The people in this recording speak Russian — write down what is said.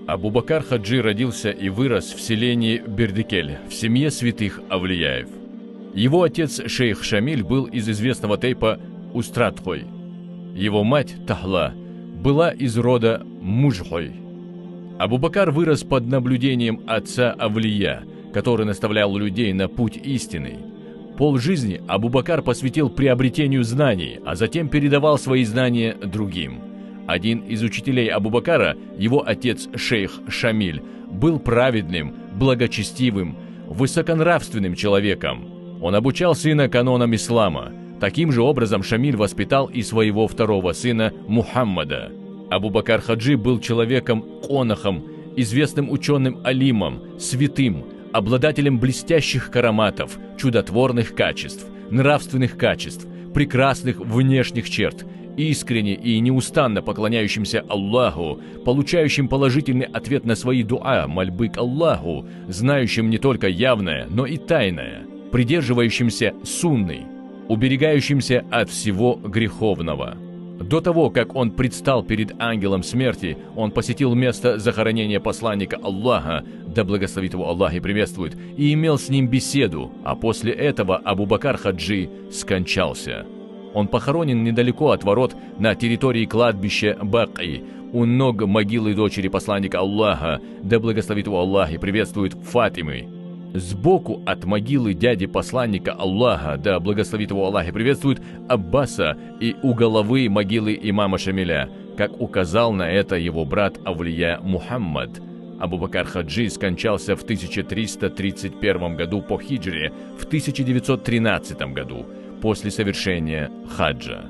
Абу-Бакр Хаджи родился и вырос в селении Бердикель, в семье святых Авлияев. Его отец шейх Шамиль был из известного тейпа Устрадхой. Его мать Тахла была из рода Мужхой. Абу-Бакр вырос под наблюдением отца Авлия, который наставлял людей на путь истинный. Полжизни Абу-Бакр посвятил приобретению знаний, а затем передавал свои знания другим. Один из учителей Абу-Бакра, его отец шейх Шамиль, был праведным, благочестивым, высоконравственным человеком. Он обучал сына канонам ислама. Таким же образом Шамиль воспитал и своего второго сына Мухаммада. Абу-Бакр Хаджи был человеком-конахом, известным ученым-алимом, святым, обладателем блестящих караматов, чудотворных качеств, нравственных качеств, прекрасных внешних черт, искренне и неустанно поклоняющимся Аллаху, получающим положительный ответ на свои дуа, мольбы к Аллаху, знающим не только явное, но и тайное, придерживающимся сунны, уберегающимся от всего греховного. До того, как он предстал перед ангелом смерти, он посетил место захоронения посланника Аллаха, да благословит его Аллах и приветствует, и имел с ним беседу, а после этого Абу-Бакр Хаджи скончался. Он похоронен недалеко от ворот на территории кладбища Баки, у ног могилы дочери посланника Аллаха, да благословит его Аллах и приветствует, Фатимы. Сбоку от могилы дяди посланника Аллаха, да благословит его Аллах и приветствует, Аббаса, и у головы могилы имама Шамиля, как указал на это его брат Авлия Мухаммад. Абу-Бакр Хаджи скончался в 1331 году по хиджре, в 1913 году, после совершения хаджа.